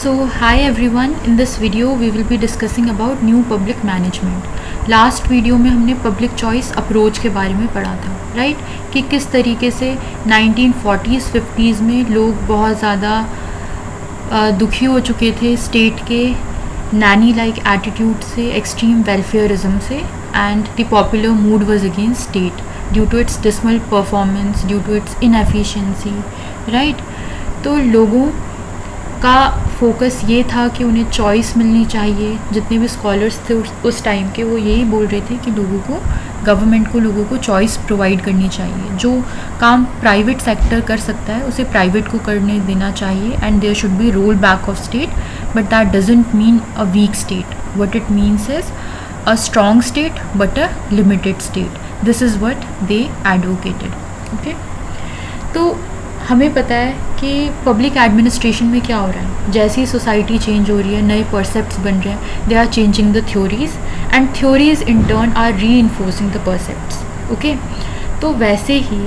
So hi everyone, in this video we will be discussing about new public management. Last video में हमने public choice approach के बारे में पढ़ा था, राइट? कि किस तरीके से 1940s 50s में लोग बहुत ज़्यादा दुखी हो चुके थे स्टेट के नैनी लाइक एटीट्यूड से, एक्सट्रीम वेलफेयरिज्म से, and the popular mood was against state due to its dismal performance, due to its inefficiency, right? तो लोगों का फोकस ये था कि उन्हें चॉइस मिलनी चाहिए. जितने भी स्कॉलर्स थे उस टाइम के, वो यही बोल रहे थे कि गवर्नमेंट को लोगों को चॉइस प्रोवाइड करनी चाहिए. जो काम प्राइवेट सेक्टर कर सकता है उसे प्राइवेट को करने देना चाहिए, and there should be roll back of state, but that doesn't mean a weak state. What it means is a strong state but a limited state. This is what they advocated. Okay, तो हमें पता है कि public administration में क्या हो रहा है. जैसी सोसाइटी चेंज हो रही है, नए परसेप्ट्स बन रहे हैं, they are changing the theories, and theories in turn are reinforcing the percepts. Okay, तो वैसे ही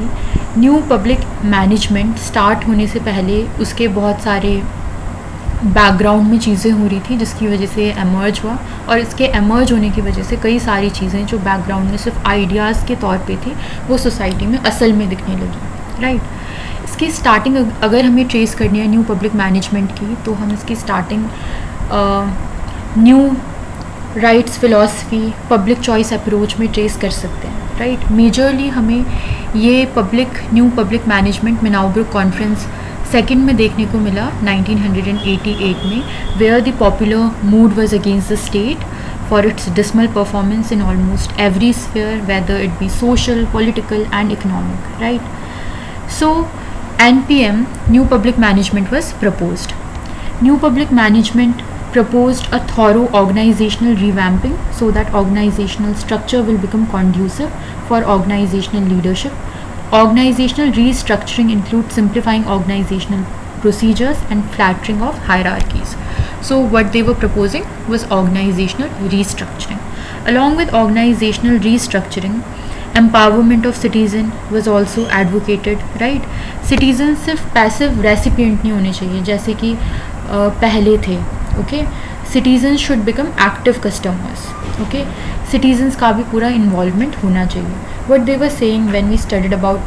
न्यू पब्लिक मैनेजमेंट स्टार्ट होने से पहले उसके बहुत सारे बैकग्राउंड में चीज़ें हो रही थी जिसकी वजह से एमर्ज हुआ, और इसके एमर्ज होने की वजह से कई सारी चीज़ें जो बैकग्राउंड में सिर्फ आइडियाज़ के तौर पे थी वो सोसाइटी में असल में दिखने लगी, राइट? इसकी स्टार्टिंग अगर हमें ट्रेस करनी है न्यू पब्लिक मैनेजमेंट की, तो हम इसकी starting new rights philosophy, public choice approach में ट्रेस कर सकते हैं, राइट? मेजरली हमें ये new public management Minnowbrook conference second में देखने को मिला 1988 में, where the popular mood was against the state for its dismal performance in almost every sphere, whether it be social, political and economic, right? So NPM, New Public Management, was proposed. New Public Management proposed a thorough organizational revamping so that organizational structure will become conducive for organizational leadership. Organizational restructuring includes simplifying organizational procedures and flattering of hierarchies. So what they were proposing was organizational restructuring. Along with organizational restructuring, empowerment of citizen was also advocated, right? Citizens सिर्फ passive recipient नहीं होने चाहिए जैसे कि पहले थे. Okay, citizens should become active customers. Okay, citizens का भी पूरा इन्वॉल्वमेंट होना चाहिए. What they were saying when we studied about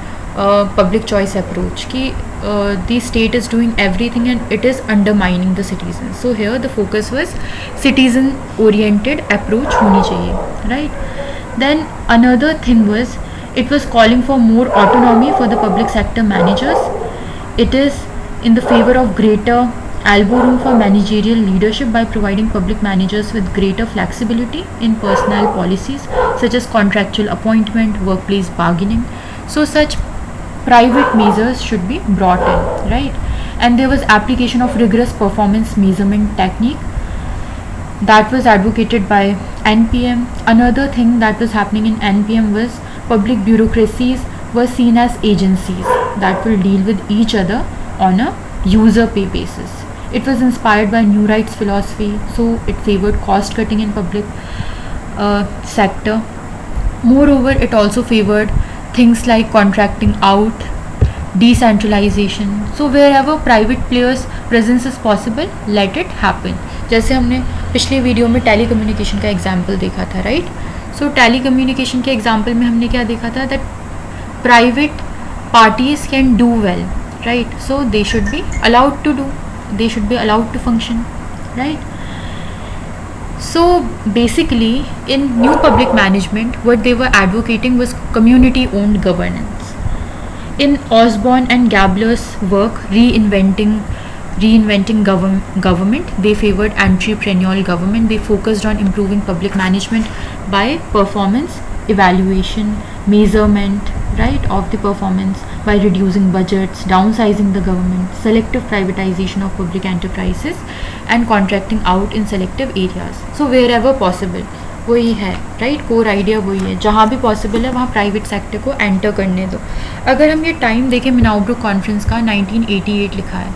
public choice approach कि the state is doing everything and it is undermining the citizens. So here the focus was citizen oriented approach होनी चाहिए, right? Then another thing was, it was calling for more autonomy for the public sector managers. It is in the favor of greater elbow room for managerial leadership by providing public managers with greater flexibility in personnel policies such as contractual appointment, workplace bargaining. So such private measures should be brought in, right? And there was application of rigorous performance measurement technique that was advocated by NPM. Another thing that was happening in NPM was public bureaucracies were seen as agencies that will deal with each other on a user pay basis. It was inspired by new rights philosophy, so it favored cost cutting in public sector. Moreover, it also favored things like contracting out, decentralization. So wherever private players presence is possible, let it happen. जैसे हमने पिछले video में tele communication का example देखा था, right? So telecommunication के example में हमने क्या देखा था, that private parties can do well, right? So they should be allowed to do, they should be allowed to function, right? So basically in new public management what they were advocating was community owned governance. In Osborne and Gabler's work reinventing government, they favored entrepreneurial government. They focused on improving public management by performance evaluation, measurement, right, of the performance, by reducing budgets, downsizing the government, selective privatization of public enterprises, and contracting out in selective areas. So wherever possible, वही है, right? Core idea वही है, जहाँ भी possible है वहाँ private sector को enter करने दो. अगर हम ये टाइम देखें, मिनाउब्रुक कॉन्फ्रेंस का 1988 लिखा है.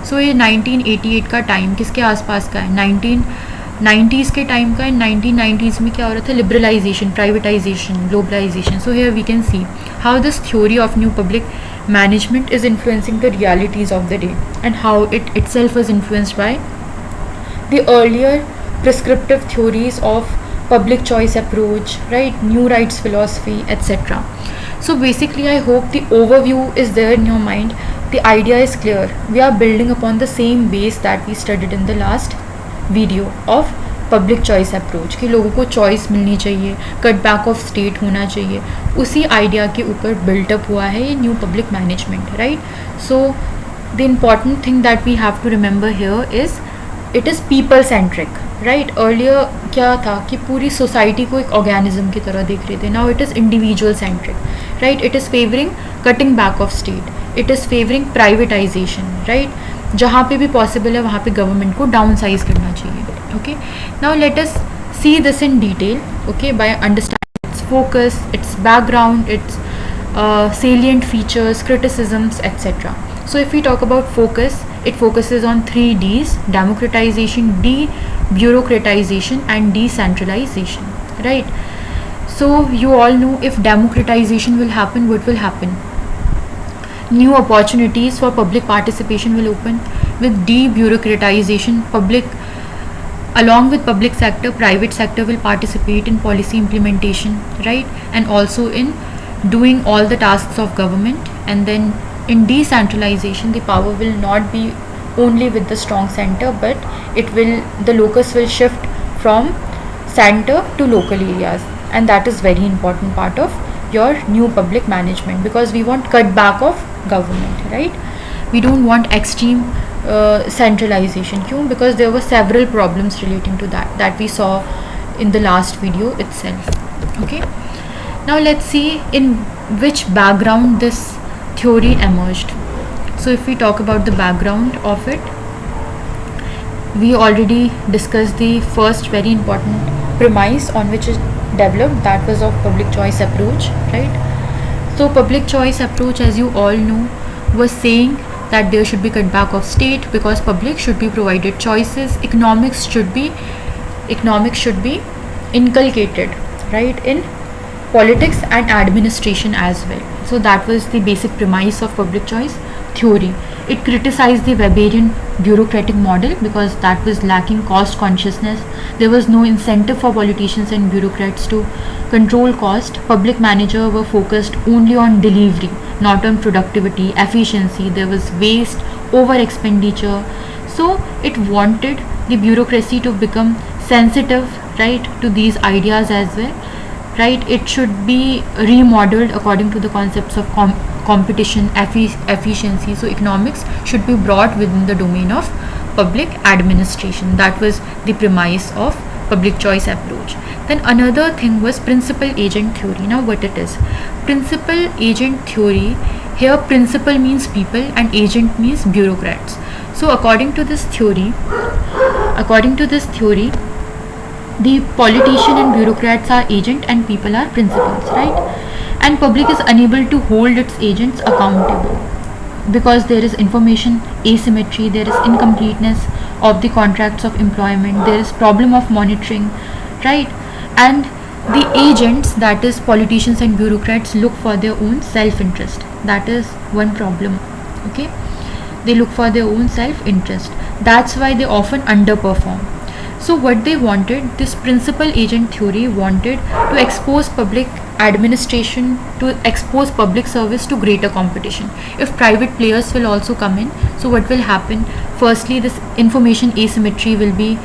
सो ये 1988 का टाइम किसके आसपास का है? 1990s के टाइम का. 1990s में क्या हो रहा था? Liberalisation, privatisation, globalisation. So here we can see how this theory of new public management is influencing the realities of the day and how it itself was influenced by the earlier prescriptive theories of public choice approach, right, new rights philosophy, etc. So basically I hope the overview is there in your mind. The idea is clear. We are building upon the same base that we studied in the last video of public choice approach कि लोगों को choice मिलनी चाहिए, cut back of state होना चाहिए, उसी idea के ऊपर बिल्टअप हुआ है ये new public management, right. So the important thing that we have to remember here is it is people centric, right. Earlier क्या था कि पूरी सोसाइटी को एक ऑर्गेनिज्म की तरह देख रहे थे. Now it is individual centric, right. It is favouring cutting back of state, it is favouring privatisation, right. जहाँ पे भी पॉसिबल है वहाँ पे गवर्नमेंट को डाउन साइज करना चाहिए. Okay, now let us see this in detail, okay, by understanding its focus, its background, its salient features, criticisms, etc. So if we talk about focus, it focuses on 3 D's: democratization, de-bureaucratization and decentralization, right. So you all know if democratization will happen, what will happen? New opportunities for public participation will open. With de-bureaucratization, along with public sector, private sector will participate in policy implementation, right, and also in doing all the tasks of government. And then in decentralization, the power will not be only with the strong center, but the locus will shift from center to local areas, and that is very important part of your new public management, because we want cut back of government, right. We don't want extreme centralization. क्यों? Because there were several problems relating to that we saw in the last video itself. Okay, now let's see in which background this theory emerged. So if we talk about the background of it, we already discussed the first very important premise on which it developed, that was of public choice approach, right. So public choice approach, as you all know, was saying that there should be cut back of state because public should be provided choices. Economics should be inculcated, right, in politics and administration as well. So that was the basic premise of public choice theory. It criticized the Weberian bureaucratic model because that was lacking cost consciousness. There was no incentive for politicians and bureaucrats to control cost. Public managers were focused only on delivery, not on productivity, efficiency. There was waste, over expenditure. So it wanted the bureaucracy to become sensitive, right, to these ideas as well, right. It should be remodeled according to the concepts of competition, efficiency. So economics should be brought within the domain of public administration. That was the premise of public choice approach. Then another thing was principal agent theory. Now what it is? Principal agent theory, here principal means people and agent means bureaucrats. So according to this theory, the politician and bureaucrats are agent and people are principals, right. And public is unable to hold its agents accountable because there is information asymmetry, there is incompleteness of the contracts of employment, there is problem of monitoring, right. And the agents, that is politicians and bureaucrats, look for their own self-interest. That is one problem, okay. They look for their own self-interest. That's why they often underperform. So what they wanted, this principal agent theory wanted to expose public administration, to expose public service to greater competition. If private players will also come in, so what will happen? Firstly, this information asymmetry will be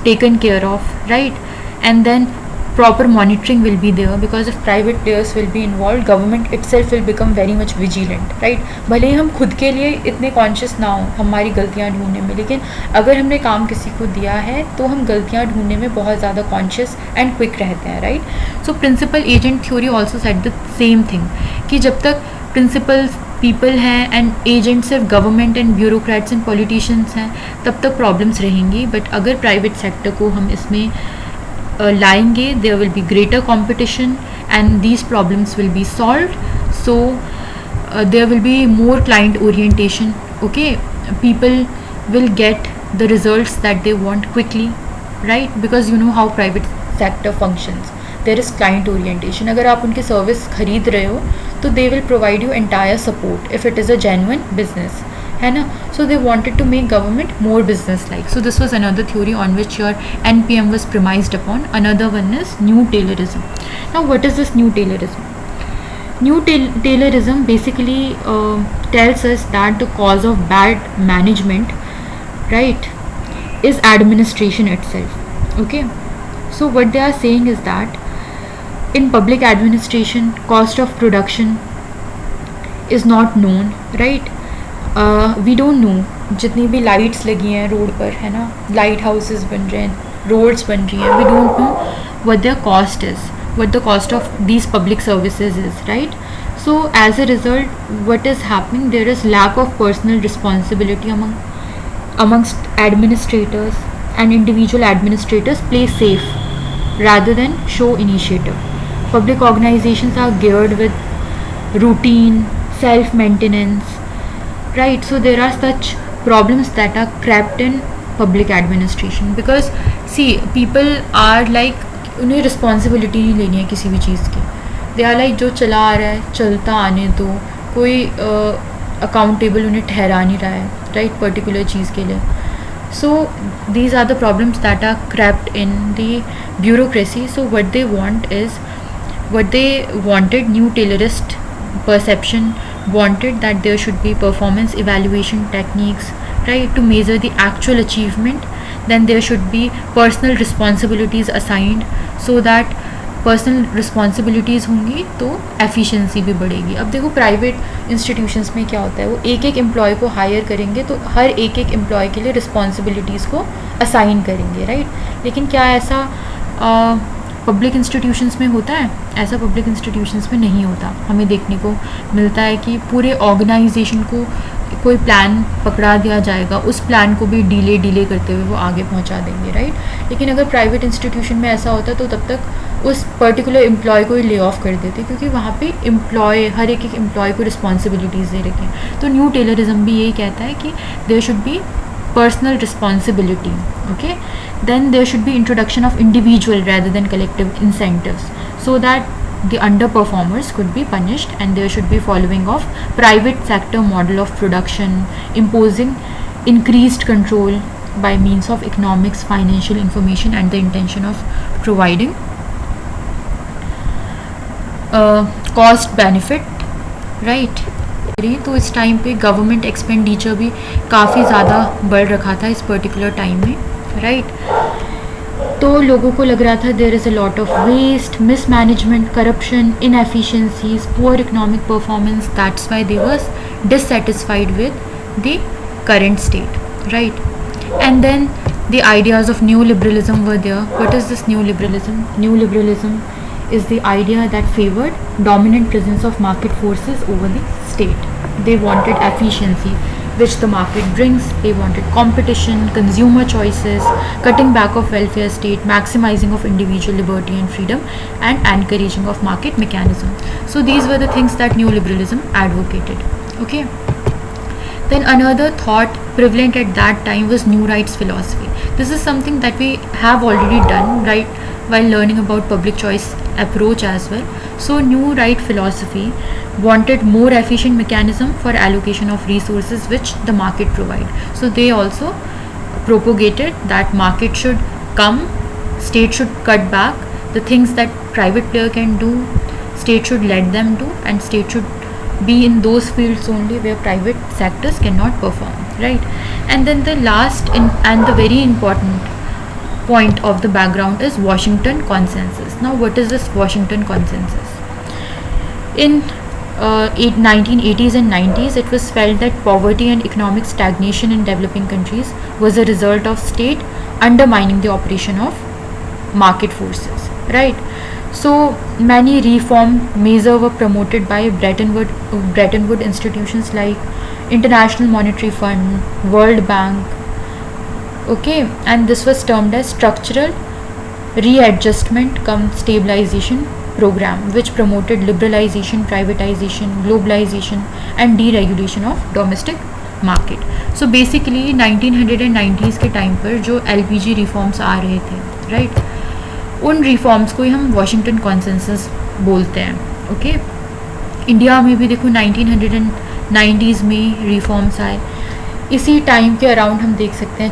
taken care of, right. And then proper monitoring will be there, because if private players will be involved, government itself will become very much vigilant, right. भले ही हम खुद के लिए इतने conscious ना हो हमारी गलतियां ढूंढने में, लेकिन अगर हमने काम किसी को दिया है तो हम गलतियां ढूंढने में बहुत ज़्यादा कॉन्शियस एंड क्विक रहते हैं, right. So principal agent theory also said the same thing कि जब तक प्रिंसिपल्स पीपल हैं एंड एजेंट सिर्फ government and bureaucrats and politicians हैं, तब तक प्रॉब्लम्स रहेंगी. बट अगर प्राइवेट सेक्टर को हम इसमें लाएंगे, there will be greater competition and these problems will be solved. So there will be more client orientation, okay. People will get the results that they want quickly, right, because you know how private sector functions. There is client orientation. अगर आप उनकी service खरीद रहे हो तो they will provide you entire support if it is a genuine business, है ना. So they wanted to make government more business like. So this was another theory on which your NPM was premised upon. Another one is New Taylorism. Now what is this New Taylorism? New Taylorism basically tells us that the cause of bad management, right, is administration itself. Okay, so what they are saying is that in public administration, cost of production is not known, right. We don't know जितनी भी lights लगी हैं road पर, है ना, light houses बन रहे हैं, रोड्स बन रही हैं, we don't know what their cost is, what the cost of these public services is, right. So as a result, what is happening, there is lack of personal responsibility amongst administrators, and individual administrators play safe rather than show initiative. Public organizations are geared with routine, self-maintenance, right. So there are such problems that are crept in public administration because see, people are like, उन्हें responsibility नहीं लेनी है किसी भी चीज़ की. They are like जो चला आ रहा है चलता आने दो, कोई अकाउंटेबल उन्हें ठहरा नहीं रहा है, राइट, पर्टिकुलर चीज़ के लिए. So these are the problems that are crapped in the bureaucracy. So what they want is, what they wanted, New Taylorist perception wanted that there should be performance evaluation techniques, right, to measure the actual achievement. Then there should be personal responsibilities assigned, so that personal responsibilities होंगी तो efficiency भी बढ़ेगी. अब देखो private institutions में क्या होता है, वो एक एक एम्प्लॉय को हायर करेंगे तो हर एक एक एम्प्लॉय के लिए रिस्पॉन्सिबिलिटीज़ को असाइन करेंगे, राइट. लेकिन क्या ऐसा पब्लिक इंस्टीट्यूशंस में होता है? ऐसा पब्लिक इंस्टीट्यूशंस में नहीं होता. हमें देखने को मिलता है कि पूरे ऑर्गेनाइजेशन को कोई प्लान पकड़ा दिया जाएगा, उस प्लान को भी डिले करते हुए वो आगे पहुंचा देंगे, राइट. लेकिन अगर प्राइवेट इंस्टीट्यूशन में ऐसा होता तो तब तक उस पर्टिकुलर एम्प्लॉय को ही ले ऑफ कर देते, क्योंकि वहाँ पे एम्प्लॉय, हर एक एम्प्लॉय को रिस्पॉन्सिबिलिटीज़ दे रखी हैं. तो न्यू टेलरिज्म भी यही कहता है कि there should be personal responsibility. Okay, then there should be introduction of individual rather than collective incentives, so that the underperformers could be punished, and there should be following of private sector model of production, imposing increased control by means of economics, financial information, and the intention of providing cost benefit, right. तो इस time पे government expenditure भी काफ़ी ज़्यादा बढ़ रखा था इस पर्टिकुलर टाइम में, राइट. तो लोगों को लग रहा था there is a lot of waste, mismanagement, corruption, inefficiencies, poor economic performance. That's why they was dissatisfied with the current state, right. And then the ideas of new liberalism were there. What is this new liberalism? New liberalism is the idea that favored dominant presence of market forces over the state. They wanted efficiency, which the market brings. They wanted competition, consumer choices, cutting back of welfare state, maximizing of individual liberty and freedom, and encouraging of market mechanism. So these were the things that neoliberalism advocated. Okay. Then another thought prevalent at that time was new rights philosophy. This is something that we have already done, right, while learning about public choice approach as well. So new right philosophy wanted more efficient mechanism for allocation of resources which the market provide. So they also propagated that market should come, state should cut back the things that private player can do, state should let them do, and state should be in those fields only where private sectors cannot perform, right. And then the last and the very important point of the background is Washington Consensus. Now what is this Washington Consensus? In 1980s and 90s, it was felt that poverty and economic stagnation in developing countries was a result of state undermining the operation of market forces, right. So many reform measures were promoted by Bretton Woods institutions like International Monetary Fund, World Bank. Okay, and this was termed as structural readjustment cum stabilization program, which promoted liberalization, privatization, globalization, and deregulation of domestic market. So basically 1990s के time पर जो LPG reforms आ रहे थे, right, उन reforms को ही हम Washington consensus बोलते हैं. ओके, इंडिया में भी देखो 1990s में रिफॉर्म्स आए. इसी टाइम के अराउंड हम देख सकते हैं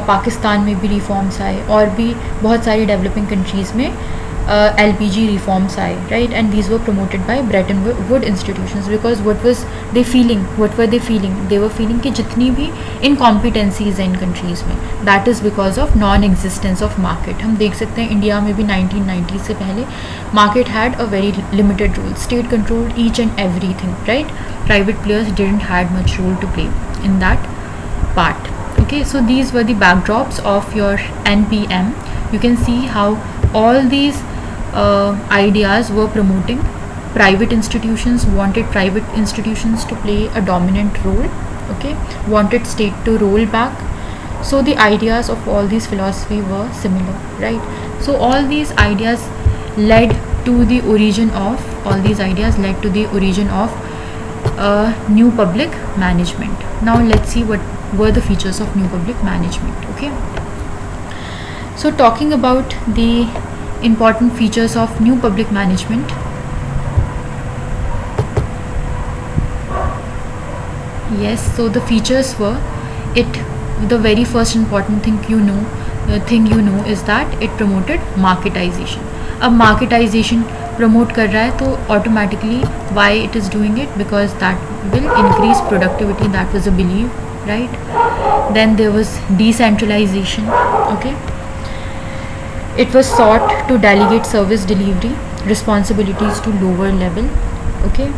पाकिस्तान में भी रिफॉर्म्स आए और भी बहुत सारी डेवलपिंग कंट्रीज़ में LPG रिफॉर्म्स आए, right, and these were promoted by Brayton would institutions because what were they feeling कि जितनी भी इनकॉम्पिटेंसीज हैं इन कंट्रीज़ में, that is because of non existence of market. हम देख सकते हैं इंडिया में भी 1990 से पहले market had a very limited role, state controlled each and everything, right, private players didn't had much role to play in that part. Okay, so these were the backdrops of your NPM. You can see how all these ideas were promoting private institutions, wanted private institutions to play a dominant role, okay, wanted state to roll back. So the ideas of all these philosophy were similar, right? So all these ideas led to the origin of new public management. Now let's see what were the features of new public management. Okay, so talking about the important features of new public management, yes, so the features were, the very first important thing you know is that it promoted marketization. अब marketization promote कर रहा है तो automatically why it is doing it, because that will increase productivity, that was a believe, right. Then there was decentralisation. Okay, it was sought to delegate service delivery responsibilities to lower level. Okay,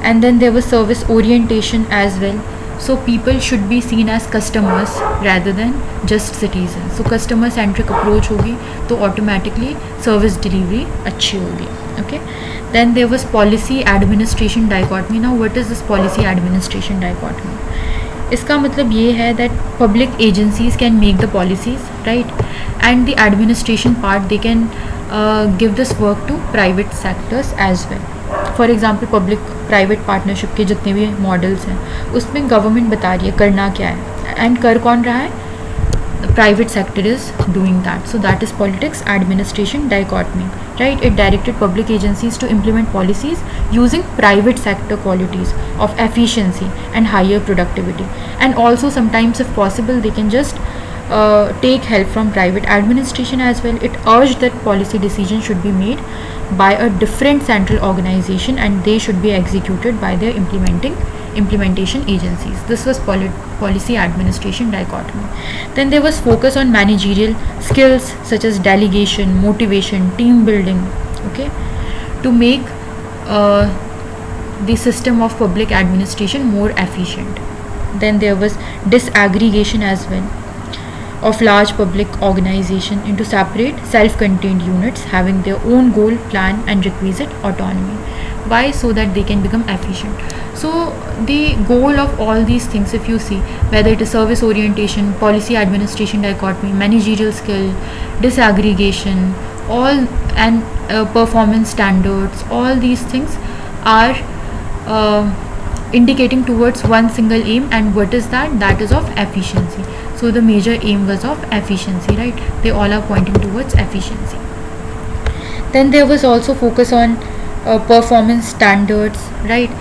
and then there was service orientation as well. So people should be seen as customers rather than just citizens. So customer centric approach होगी तो automatically service delivery अच्छी होगी. Okay, then there was policy administration dichotomy. Now what is this policy administration dichotomy? इसका मतलब ये है that public agencies can make the policies, right, and the administration part they can give this work to private sectors as well. For example public private partnership के जितने भी models हैं उसमें government बता रही है करना क्या है, एंड कर कौन रहा है, private sector is doing that. So that is politics administration dichotomy, right. It directed public agencies to implement policies using private sector qualities of efficiency and higher productivity, and also sometimes if possible they can just take help from private administration as well. It urged that policy decisions should be made by a different central organization and they should be executed by their implementation agencies. This was policy administration dichotomy. Then there was focus on managerial skills such as delegation, motivation, team building, okay, to make the system of public administration more efficient. Then there was disaggregation as well of large public organization into separate self-contained units having their own goal, plan and requisite autonomy. Why? So that they can become efficient. So the goal of all these things, if you see, whether it is service orientation, policy administration dichotomy, managerial skill, disaggregation, all, and performance standards, all these things are indicating towards one single aim, and what is that? That is of efficiency. So the major aim was of efficiency, right? They all are pointing towards efficiency. Then there was also focus on performance standards, right?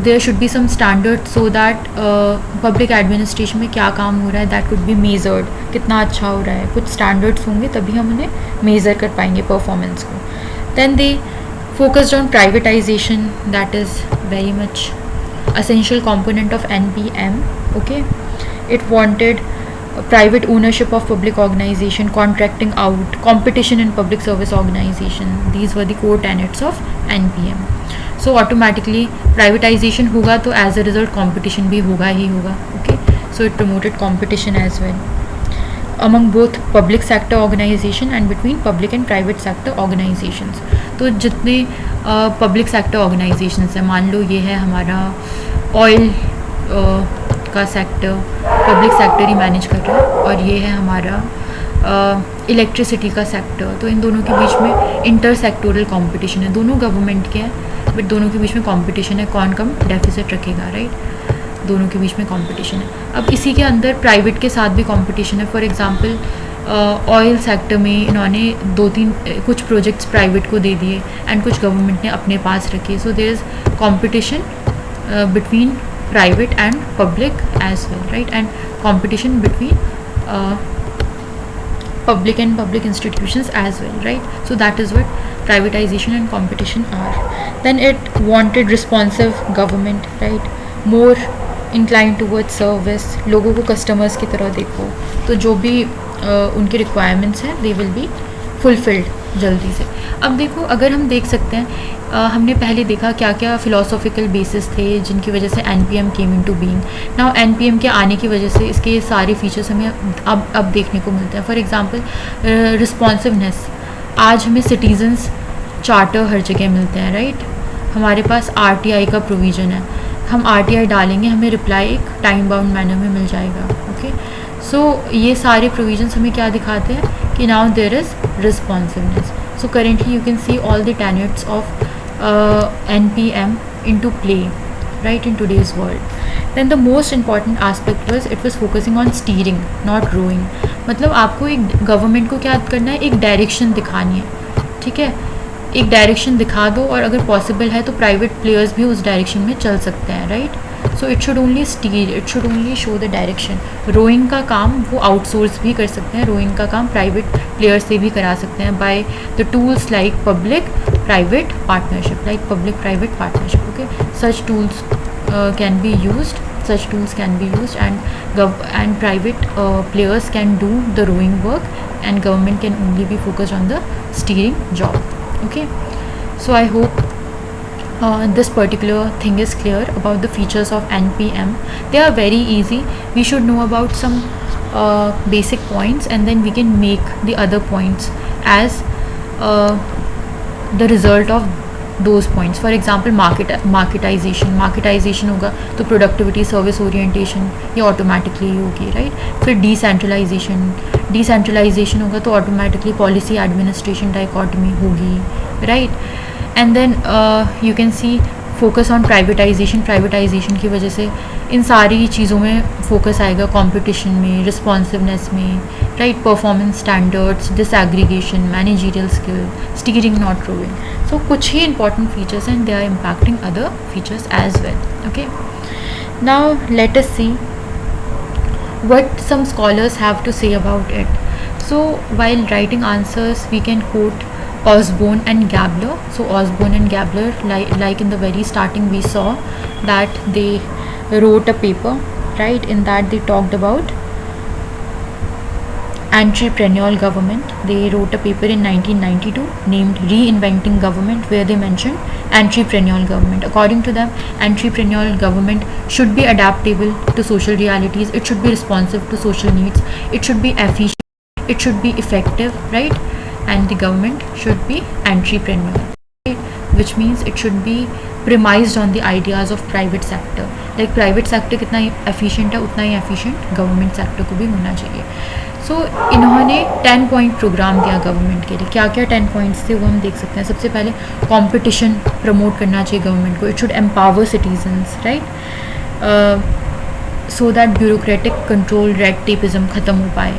There should be some standards so that public administration में क्या काम हो रहा है that could be measured, कितना अच्छा हो रहा है, कुछ standards होंगे तभी हम उन्हें measure कर पाएंगे performance को. Then they focused on privatization, that is very much essential component of NPM. Okay, it wanted private ownership of public organization, contracting out, competition in public service organization. These were the core tenets of NPM. So automatically privatization होगा तो as a result competition भी होगा ही होगा. Okay, so it promoted competition as well among both public sector organization and between public and private sector organizations. तो जितने public sector organisations हैं, मान लो ये है हमारा ऑयल का सेक्टर, पब्लिक सेक्टर ही मैनेज कर रहा है, और ये है हमारा इलेक्ट्रिसिटी का सेक्टर, तो इन दोनों के बीच में इंटर सेक्टोरल कॉम्पिटिशन है. दोनों गवर्नमेंट के हैं बट दोनों के बीच में कॉम्पिटिशन है, कौन कम डेफिसिट रखेगा, राइट. दोनों के बीच में कॉम्पिटिशन है. अब इसी के अंदर प्राइवेट के साथ भी कॉम्पिटिशन है. फॉर एग्जांपल ऑयल सेक्टर में इन्होंने 2-3 कुछ प्रोजेक्ट्स प्राइवेट को दे दिए एंड कुछ गवर्नमेंट ने अपने पास रखे. So there is competition between private and public as well, right? And competition between public and public institutions as well, right? So that is what privatization and competition are. Then it wanted responsive government, right? More inclined towards service, लोगों को customers की तरह देखो, तो जो भी उनके requirements हैं they will be fulfilled जल्दी से. अब देखो, अगर हम देख सकते हैं, हमने पहले देखा क्या क्या फिलोसॉफिकल बेसिस थे जिनकी वजह से NPM came into being. Now NPM के आने की वजह से इसके सारे फीचर्स हमें अब देखने को मिलते हैं. फॉर एग्जांपल रिस्पॉन्सिवनेस, आज हमें सिटीजन्स चार्टर हर जगह मिलते हैं, राइट? हमारे पास RTI का प्रोविज़न है, हम RTI डालेंगे, हमें रिप्लाई एक टाइम बाउंड मैनर में मिल जाएगा. ओके, सो ये सारे प्रोविजंस हमें क्या दिखाते हैं कि now there is responsiveness. So currently you can see all the tenets of NPM into play, right, in today's world. Then the most important aspect was it was focusing on steering, not rowing. मतलब आपको एक government को क्या करना है, एक direction दिखानी है, ठीक है? एक डायरेक्शन दिखा दो, और अगर पॉसिबल है तो प्राइवेट प्लेयर्स भी उस डायरेक्शन में चल सकते हैं, right? So it should only steer, it should only show the direction. Rowing का काम वो आउटसोर्स भी कर सकते हैं, रोइंग का काम प्राइवेट प्लेयर से भी करा सकते हैं by the tools like public private partnership, okay? Such tools can be used, and private players can do the rowing work, and government can only be focused on the steering job. Okay, so I hope this particular thing is clear about the features of NPM. They are very easy. We should know about some basic points, and then we can make the other points as the result of those points. For example, marketization होगा तो productivity, service orientation ये automatically होगी, right? फिर decentralization होगा तो automatically policy administration dichotomy होगी, right? And then you can see focus on privatization की वजह से इन सारी चीज़ों में फोकस आएगा, कंपटीशन में, रिस्पॉन्सिवनेस में, right? Performance standards, disaggregation, managerial skill, steering not rowing. So कुछ ही important features and they are impacting other features as well. Okay, now let us see what some scholars have to say about it. So while writing answers we can quote Osborne and Gabler. So Osborne and Gabler, like in the very starting we saw that they wrote a paper, right? In that they talked about entrepreneurial government. They wrote a paper in 1992 named Reinventing Government, where they mentioned entrepreneurial government. According to them, entrepreneurial government should be adaptable to social realities, it should be responsive to social needs, it should be efficient, it should be effective, right? And the government should be entrepreneurial, right? Which means it should be premised on the ideas of private sector. Like private sector कितना efficient है, उतना ही efficient government sector को भी होना चाहिए. So इन्होंने 10 point programme दिया government के लिए. क्या क्या 10 पॉइंट्स थे वो हम देख सकते हैं. सबसे पहले कंपटीशन प्रमोट करना चाहिए गवर्नमेंट को. It should empower citizens, right? So that bureaucratic control, red tapism ख़त्म हो पाए.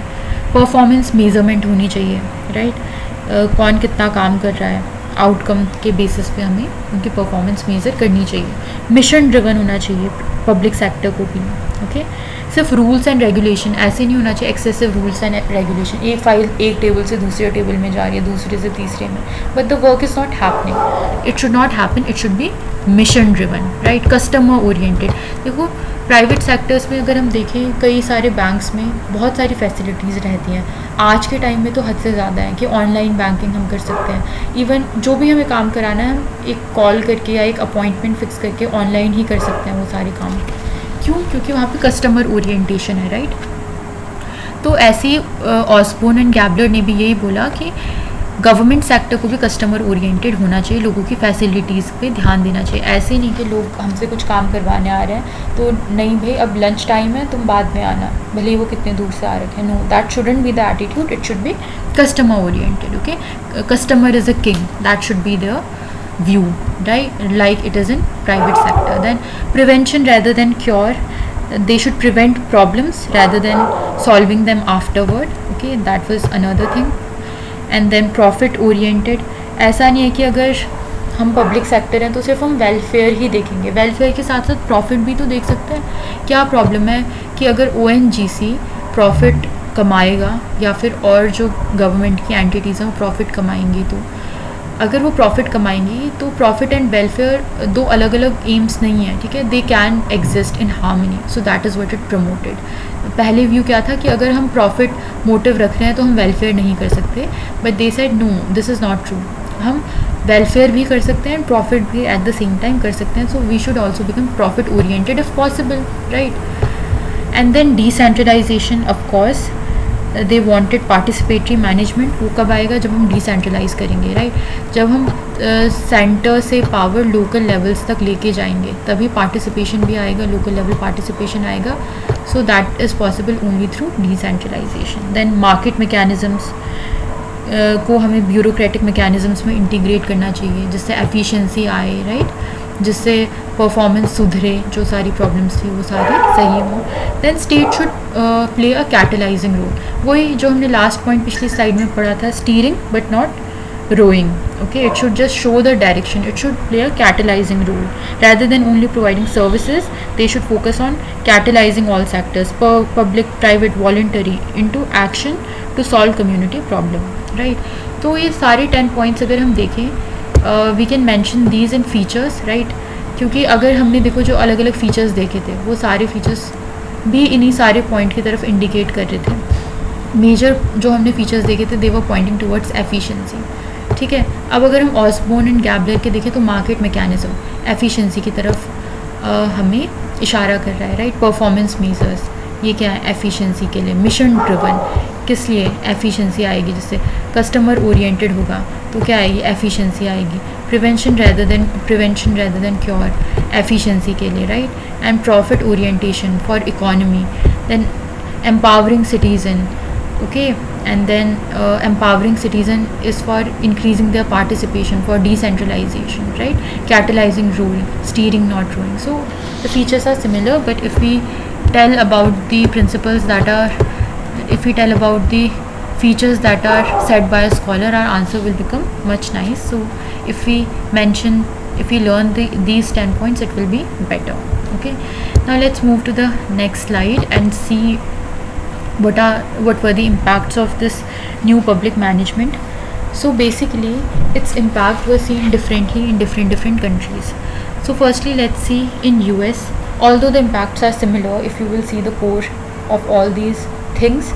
परफॉर्मेंस मेजरमेंट होनी चाहिए, राइट? कौन कितना काम कर रहा है, आउटकम के बेसिस पे हमें उनकी परफॉर्मेंस मेज़र करनी चाहिए. मिशन ड्रिवन होना चाहिए पब्लिक सेक्टर को भी. ओके, सिर्फ रूल्स एंड रेगुलेशन ऐसे नहीं होना चाहिए, एक्सेसिव रूल्स एंड रेगुलेशन. एक फाइल एक टेबल से दूसरे टेबल में जा रही है, दूसरे से तीसरे में, but the work is not happening. It should not happen, it should B mission driven, right? Customer oriented. देखो प्राइवेट सेक्टर्स में अगर हम देखें, कई सारे बैंक्स में बहुत सारी फैसिलिटीज़ रहती हैं. आज के टाइम में तो हद से ज़्यादा है कि ऑनलाइन बैंकिंग हम कर सकते हैं. इवन जो भी हमें काम कराना है, हम एक कॉल करके या एक अपॉइंटमेंट फिक्स करके ऑनलाइन ही कर सकते हैं वो सारे काम. क्यों? क्योंकि वहाँ पे कस्टमर ओरिएंटेशन है, राइट? तो ऐसे ही ऑसबोर्न एंड गैबलर ने भी यही बोला कि गवर्नमेंट सेक्टर को भी कस्टमर ओरिएंटेड होना चाहिए, लोगों की फैसिलिटीज़ पे ध्यान देना चाहिए. ऐसे नहीं कि लोग हमसे कुछ काम करवाने आ रहे हैं तो नहीं भाई अब लंच टाइम है तुम बाद में आना, भले ही वो कितने दूर से आ रखे हैं. No, that shouldn't be the attitude, it should be customer oriented. Okay, customer is a king, that should be their view, right? Like it is in private sector. Then prevention rather than cure. They should prevent problems rather than solving them afterward. Okay, that was another thing. And then profit oriented. ऐसा नहीं है कि अगर हम public sector हैं तो सिर्फ हम वेलफेयर ही देखेंगे, वेलफेयर के साथ साथ प्रॉफिट भी तो देख सकते हैं। क्या प्रॉब्लम है कि अगर ONGC प्रॉफिट कमाएगा या फिर और जो गवर्नमेंट की एंटिटीज़ हैं वो प्रॉफिट कमाएंगी, तो अगर वो प्रॉफिट कमाएंगी तो प्रॉफिट एंड वेलफेयर दो अलग अलग एम्स नहीं है, ठीक है, they can exist in harmony, so that is what it promoted. पहले व्यू क्या था कि अगर हम प्रॉफिट मोटिव रख रहे हैं तो हम वेलफेयर नहीं कर सकते, but they said no, this is not true, हम वेलफेयर भी कर सकते हैं एंड प्रॉफिट भी एट द सेम टाइम कर सकते हैं, so we should also become profit oriented if possible, right. And then decentralisation, of course they wanted participatory management, वो कब आएगा, जब हम डिसेंट्रलाइज करेंगे, राइट, जब हम सेंटर से पावर लोकल लेवल्स तक लेके जाएंगे तभी पार्टिसिपेशन भी आएगा, लोकल लेवल पार्टिसिपेशन आएगा, so that is possible only through decentralisation. Then market mechanisms को हमें ब्यूरोक्रेटिक मैकेनिज़म्स में इंटीग्रेट करना चाहिए जिससे एफिशिएंसी आए, राइट, जिससे परफॉर्मेंस सुधरे, जो सारी प्रॉब्लम्स थी वो सारी सही हो। Then state should play a catalysing role, वही जो हमने लास्ट पॉइंट पिछली स्लाइड में पढ़ा था, steering but not rowing, okay, it should just show the direction, it should play a catalyzing role rather than only providing services. They should focus on catalyzing all sectors, public, private, voluntary, into action to solve community problem, right। तो ये सारे 10 points अगर हम देखें, we can mention these in features, right, क्योंकि अगर हमने देखो जो अलग अलग फीचर्स देखे थे वो सारे फीचर्स भी इन्हीं सारे पॉइंट की तरफ इंडिकेट कर रहे थे। मेजर जो हमने फीचर्स देखे थे दे वर पॉइंटिंग टुवर्ड्स एफिशिएंसी, ठीक है। अब अगर हम ऑसबोर्न एंड गैबलर के देखें तो मार्केट मैकेनिज्म एफिशिएंसी की तरफ हमें इशारा कर रहा है, राइट। परफॉर्मेंस मेजर्स, ये क्या है, एफिशिएंसी के लिए। मिशन ड्रिवन, किस लिए, एफिशिएंसी आएगी, जिससे कस्टमर ओरिएंटेड होगा तो क्या आएगी, एफिशिएंसी आएगी। Prevention rather than cure, efficiency के लिए, right. And profit orientation for economy, then empowering citizen, okay, and then empowering citizen is for increasing their participation, for decentralization, right, catalyzing role, steering not rowing. So the features are similar, but if we tell about the principles that are, if we tell about the features that are said by a scholar, our answer will become much nice. So if we mention, if we learn these 10 points, it will be better, okay। Now let's move to the next slide and see what were the impacts of this new public management. So basically its impact was seen differently in different countries. So firstly let's see in US, although the impacts are similar if you will see the core of all these things,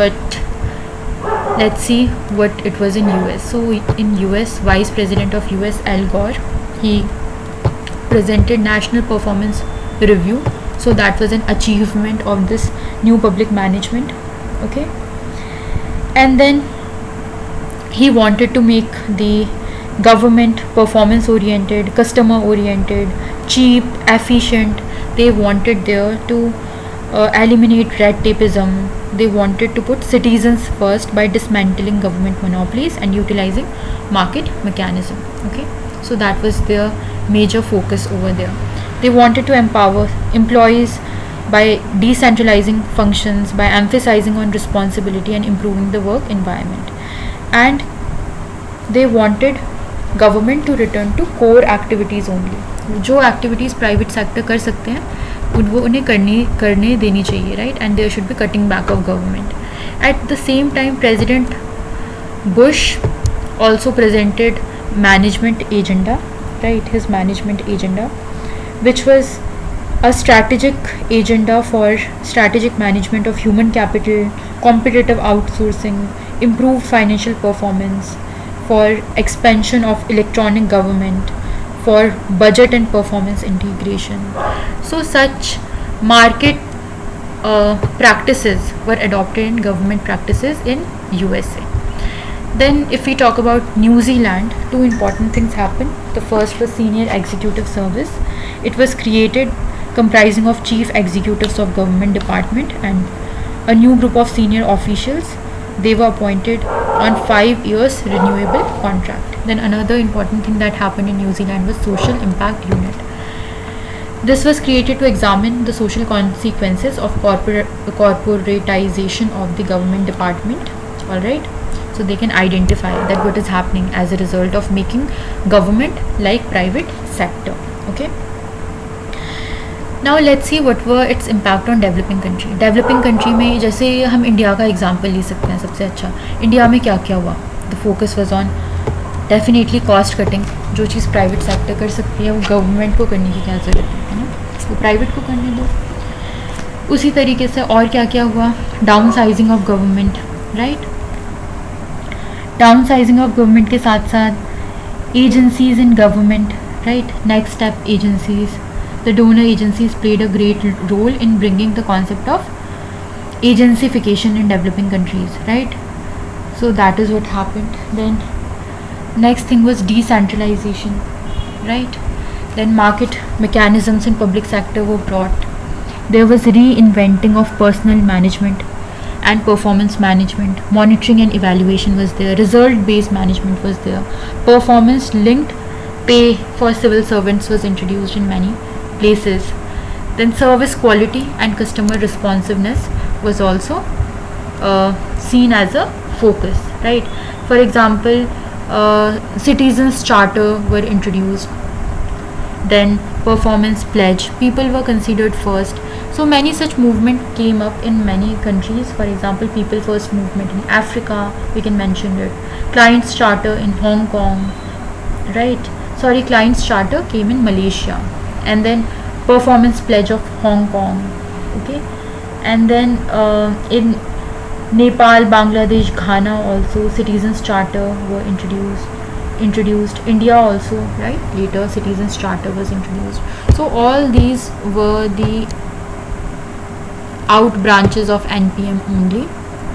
but let's see what it was in US. So in US, Vice President of US Al Gore, he presented National Performance Review, so that was an achievement of this new public management, okay। And then he wanted to make the government performance oriented, customer oriented, cheap, efficient. They wanted there to eliminate red tapeism. They wanted to put citizens first by dismantling government monopolies and utilizing market mechanism, okay। So that was their major focus over there. They wanted to empower employees by decentralizing functions, by emphasizing on responsibility and improving the work environment. And they wanted government to return to core activities only. जो activities private sector कर सकते हैं वो उन्हें करने देनी चाहिए, right, and there should be cutting back of government. At the same time, President Bush also presented management agenda, right, his management agenda, which was a strategic agenda for strategic management of human capital, competitive outsourcing, improved financial performance, for expansion of electronic government, for budget and performance integration. So such market practices were adopted in government practices in USA. Then if we talk about New Zealand, two important things happened. The first was Senior Executive Service. It was created comprising of chief executives of government department and a new group of senior officials. They were appointed on 5 years renewable contract. Then another important thing that happened in New Zealand was Social Impact Unit. This was created to examine the social consequences of corporatization of the government department. Alright, so they can identify that what is happening as a result of making government like private sector. Okay, now let's see what were its impact on developing country. Developing country में जैसे हम India का example ले सकते हैं सबसे अच्छा. India में क्या क्या हुआ? The focus was on definitely cost cutting. जो चीज़ प्राइवेट सेक्टर कर सकती है वो गवर्नमेंट को करने की क्या ज़रूरत है ना, वो प्राइवेट को करने दो. उसी तरीके से और क्या क्या हुआ? Downsizing of government, right. Downsizing of government के साथ साथ agencies in government, right. Next step agencies. The donor agencies played a great role in bringing the concept of agencification in developing countries, right. So that is what happened. Then next thing was decentralization, right. Then market mechanisms in public sector were brought. There was reinventing of personal management and performance management. Monitoring and evaluation was there. Result based management was there. Performance linked pay for civil servants was introduced in many places. Then service quality and customer responsiveness was also seen as a focus, right. For example, citizens charter were introduced. Then performance pledge, people were considered first. So many such movement came up in many countries. For example, people first movement in Africa, we can mention it. Clients charter in Hong Kong, right. Sorry, clients charter came in Malaysia. And then performance pledge of Hong Kong, okay. And then in Nepal, Bangladesh, Ghana also citizens charter were introduced. India also, right, later citizens charter was introduced. So all these were the out branches of NPM only.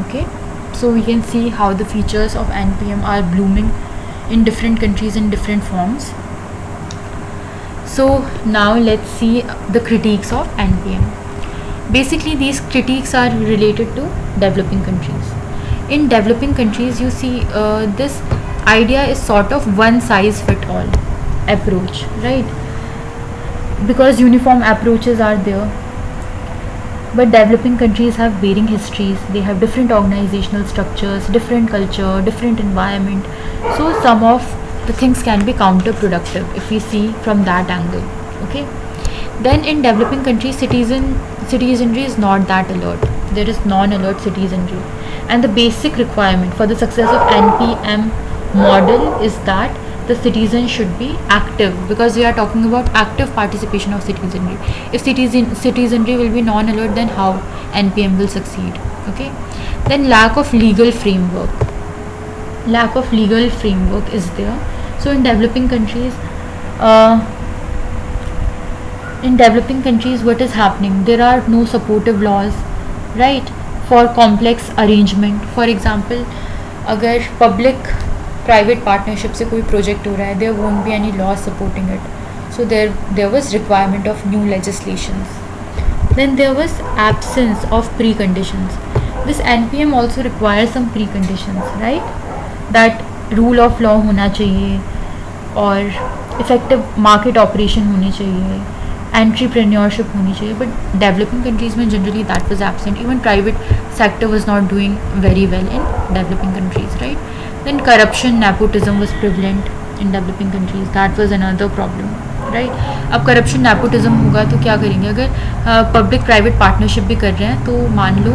Okay, so we can see how the features of NPM are blooming in different countries in different forms. So now let's see the critiques of NPM. Basically these critiques are related to developing countries. In developing countries you see this idea is sort of one size fit all approach, right, because uniform approaches are there. But developing countries have varying histories, they have different organizational structures, different culture, different environment. So some of the things can be counterproductive if we see from that angle. Okay, then in developing countries citizenry is not that alert. There is non-alert citizenry, and the basic requirement for the success of NPM model is that the citizen should be active, because we are talking about active participation of citizenry. If citizenry will be non-alert, then how NPM will succeed? Okay, then lack of legal framework. Lack of legal framework is there. So in developing countries what is happening? There are no supportive laws, right, for complex arrangement. For example, अगर public private partnership से कोई project हो रहा है, there won't be any law supporting it. So there was requirement of new legislations. Then there was absence of preconditions. This NPM also requires some preconditions, right, that rule of law होना चाहिए और effective market operation होनी चाहिए, entrepreneurship होनी चाहिए. But developing countries में generally that was absent. Even private sector was not doing very well in developing countries, right. Then corruption, nepotism was prevalent in developing countries. That was another problem, right. अब corruption, nepotism होगा तो क्या करेंगे? अगर public private partnership भी कर रहे हैं तो मान लो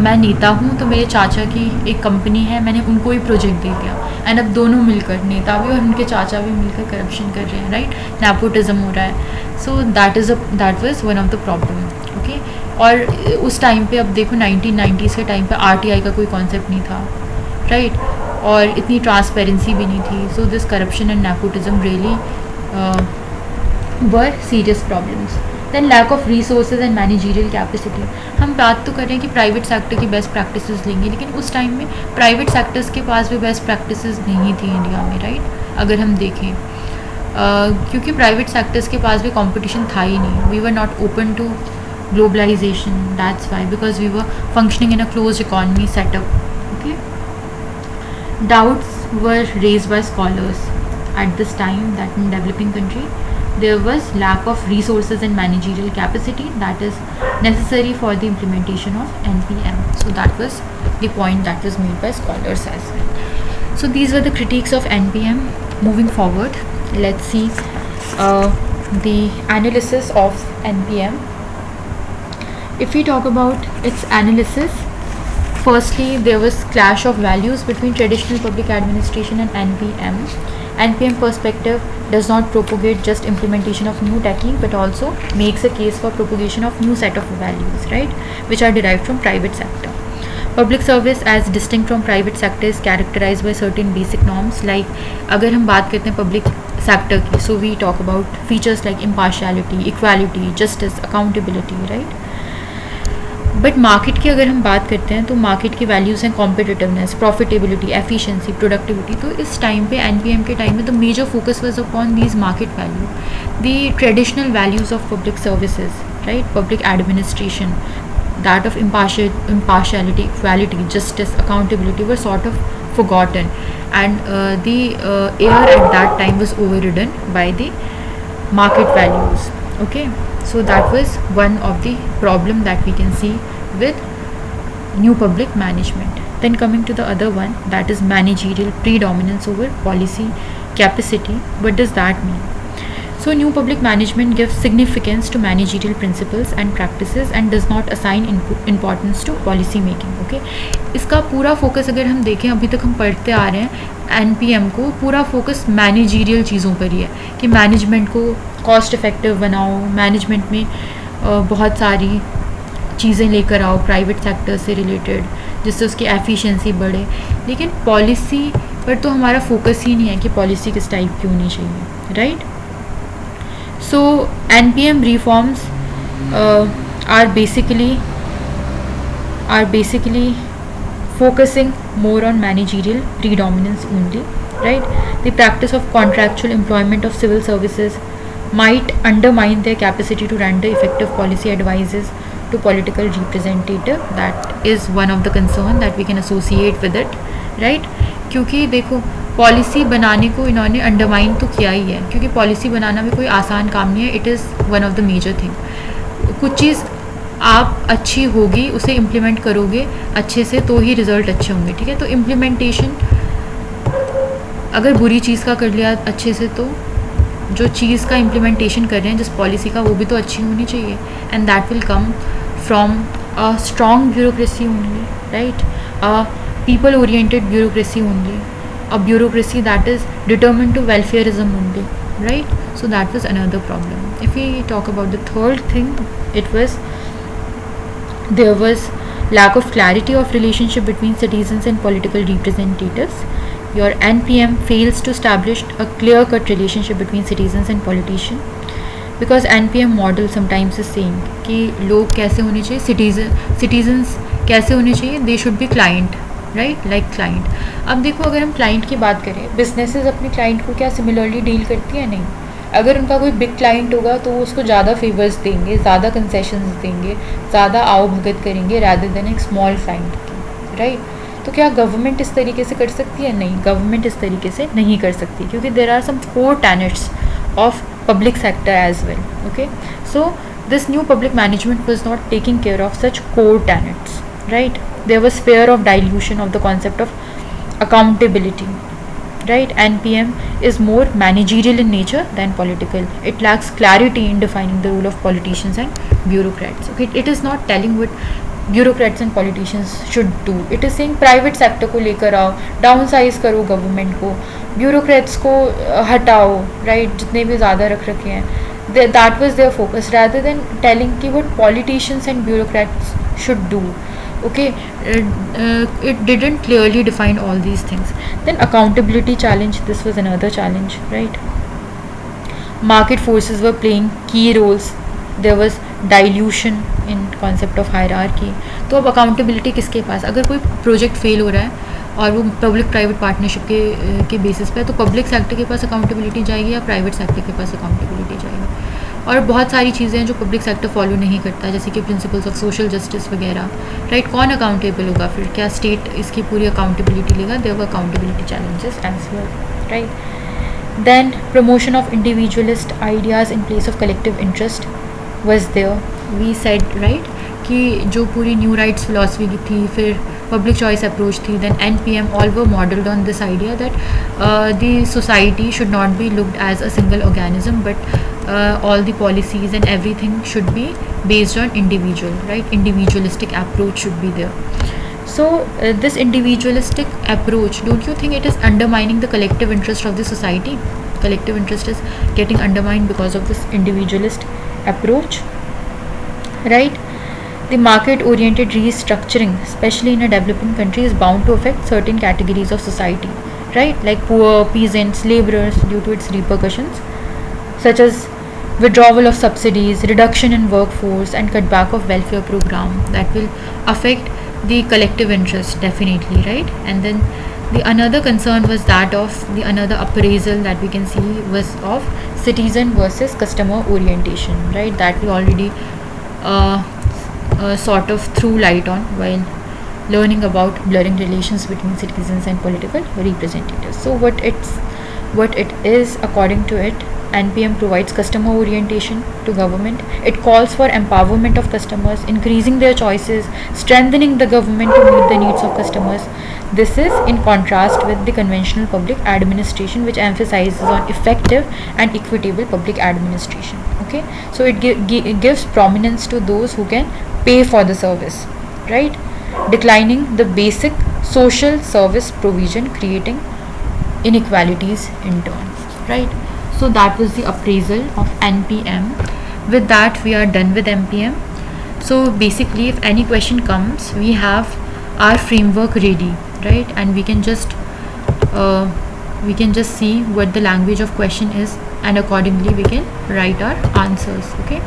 मैं नेता हूँ तो मेरे चाचा की एक कंपनी है, मैंने उनको ही प्रोजेक्ट दे दिया, एंड अब दोनों मिलकर, नेता भी और उनके चाचा भी मिलकर करप्शन कर रहे हैं, राइट, नेपोटिज्म हो रहा है. So that was one of the problem. Okay, और उस टाइम पे अब देखो 1990s के टाइम पे RTI का कोई कॉन्सेप्ट नहीं था, राइट, और इतनी ट्रांसपेरेंसी भी नहीं थी. So this corruption and nepotism really were serious problems. Then lack of resources and managerial capacity. हम बात तो कर रहे हैं कि प्राइवेट सेक्टर की बेस्ट प्रैक्टिसेस लेंगे, लेकिन उस टाइम में प्राइवेट सेक्टर्स के पास भी बेस्ट प्रैक्टिसेस नहीं थी इंडिया में, राइट, अगर हम देखें, क्योंकि प्राइवेट सेक्टर्स के पास भी कंपटीशन था ही नहीं. We were not open to globalization, that's why, because we were functioning in a closed economy setup. Okay, doubts were raised by scholars at this time that in developing country there was lack of resources and managerial capacity that is necessary for the implementation of NPM. So that was the point that was made by scholars as well. So these were the critiques of NPM. Moving forward, let's see the analysis of NPM. If we talk about its analysis, firstly, there was clash of values between traditional public administration and NPM. NPM perspective does not propagate just implementation of new technique, but also makes a case for propagation of new set of values, right, which are derived from private sector. Public service as distinct from private sector is characterized by certain basic norms. Like अगर हम बात करते हैं public sector की, so we talk about features like impartiality, equality, justice, accountability, right. But market की अगर हम बात करते हैं तो मार्केट की वैल्यूज़ हैं कॉम्पिटिटिवनेस, प्रॉफिटेबिलिटी, एफिशिएंसी, प्रोडक्टिविटी. तो इस टाइम पे एनपीएम के टाइम में the major focus was upon these market value, the traditional values of public services, right, public administration, that of impartiality, equality, justice, accountability were sort of forgotten, and the air at that time was overridden by the market values. Okay, so that was one of the problem that we can see with new public management. Then coming to the other one, that is managerial predominance over policy capacity. What does that mean? So new public management gives significance to managerial principles and practices and does not assign importance to policy making. Okay, इसका पूरा focus अगर हम देखें, अभी तक हम पढ़ते आ रहे हैं एनपीएम को, पूरा फोकस मैनेजरियल चीज़ों पर ही है कि मैनेजमेंट को कॉस्ट इफ़ेक्टिव बनाओ, मैनेजमेंट में बहुत सारी चीज़ें लेकर आओ प्राइवेट सेक्टर से रिलेटेड, जिससे उसकी एफिशिएंसी बढ़े. लेकिन पॉलिसी पर तो हमारा फोकस ही नहीं है कि पॉलिसी किस टाइप की होनी चाहिए, right. So NPM reforms are basically focusing more on managerial predominance only, right. The practice of contractual employment of civil services might undermine their capacity to render effective policy advices to political representative. That is one of the concern that we can associate with it, right. क्योंकि देखो policy बनाने को इन्होंने undermine तो किया ही है, क्योंकि policy बनाना भी कोई आसान काम नहीं है. It is one of the major thing. कुछ चीज़ आप अच्छी होगी, उसे इम्प्लीमेंट करोगे अच्छे से तो ही रिज़ल्ट अच्छे होंगे, ठीक है. तो इम्प्लीमेंटेशन अगर बुरी चीज़ का कर लिया अच्छे से, तो जो चीज़ का इम्प्लीमेंटेशन कर रहे हैं जिस पॉलिसी का, वो भी तो अच्छी होनी चाहिए. And that will come from a strong bureaucracy only, right, a people oriented bureaucracy only, a bureaucracy that is determined to welfareism only, right. So that was another problem. If we talk about the third thing, it was there was lack of clarity of relationship between citizens and political representatives. Your NPM fails to establish a clear cut relationship between citizens and politicians, because NPM model sometimes is saying कि लोग कैसे होने चाहिए, citizens कैसे होने चाहिए, they should be client, right, like client. अब देखो अगर हम क्लाइंट की बात करें, बिजनेसेस अपने क्लाइंट को क्या सिमिलरली डील करती है? नहीं. अगर उनका कोई बिग क्लाइंट होगा तो वो उसको ज़्यादा फेवर्स देंगे, ज़्यादा कंसेशंस देंगे, ज़्यादा आओ भगत करेंगे रैदर देन एक स्मॉल क्लाइंट की, राइट. तो क्या गवर्नमेंट इस तरीके से कर सकती है? नहीं, गवर्नमेंट इस तरीके से नहीं कर सकती, क्योंकि there are some core tenets of public sector as well. Okay, so this new public management was not taking care of such core tenets, right. There was fear of dilution of the concept of accountability, right. NPM is more managerial in nature than political. It lacks clarity in defining the role of politicians and bureaucrats. Okay, it is not telling what bureaucrats and politicians should do. It is saying private sector को लेकर आओ, downsize करो government को, bureaucrats को हटाओ, right, जितने भी ज़्यादा रख रखे हैं. That was their focus, rather than telling कि what politicians and bureaucrats should do. Okay, it didn't clearly define all these things. Then accountability challenge, this was another challenge, right. Market forces were playing key roles. There was dilution in concept of hierarchy. तो अब accountability किसके पास? अगर कोई project fail हो रहा है और वो पब्लिक प्राइवेट पार्टनरशिप के बेसिस पे है, तो पब्लिक सेक्टर के पास अकाउंटेबिलिटी जाएगी या प्राइवेट सेक्टर के पास अकाउंटेबिलिटी जाएगी? और बहुत सारी चीज़ें हैं जो पब्लिक सेक्टर फॉलो नहीं करता, जैसे कि प्रिंसिपल्स ऑफ सोशल जस्टिस वगैरह, राइट. कौन अकाउंटेबल होगा फिर? क्या स्टेट इसकी पूरी अकाउंटेबिलिटी लेगा? There were accountability challenges as well, right. Then promotion of individualist ideas in place of collective interest was there. We said, right, कि जो पूरी न्यू राइट्स फिलोसफी की थी, फिर पब्लिक चॉइस अप्रोच थी, then NPM, all were modeled on this idea that the society should not be looked as a single organism, but all the policies and everything should be based on individual, right? Individualistic approach should be there. So this individualistic approach, don't you think it is undermining the collective interest of the society? Collective interest is getting undermined because of this individualist approach, right? The market-oriented restructuring, especially in a developing country, is bound to affect certain categories of society, right? Like poor, peasants, laborers, due to its repercussions, such as withdrawal of subsidies, reduction in workforce, and cutback of welfare program that will affect the collective interest, definitely, right? And then the another concern was that of the another appraisal that we can see was of citizen versus customer orientation, right? That we already sort of threw light on while learning about blurring relations between citizens and political representatives. So what it is, according to it, NPM provides customer orientation to government. It calls for empowerment of customers, increasing their choices, strengthening the government to meet the needs of customers. This is in contrast with the conventional public administration, which emphasizes on effective and equitable public administration. Okay, so it gives prominence to those who can pay for the service, right? Declining the basic social service provision, creating inequalities in turn, right? So that was the appraisal of NPM. With that, we are done with NPM. So basically, if any question comes, we have our framework ready, right? And we can just see what the language of question is, and accordingly we can write our answers. Okay.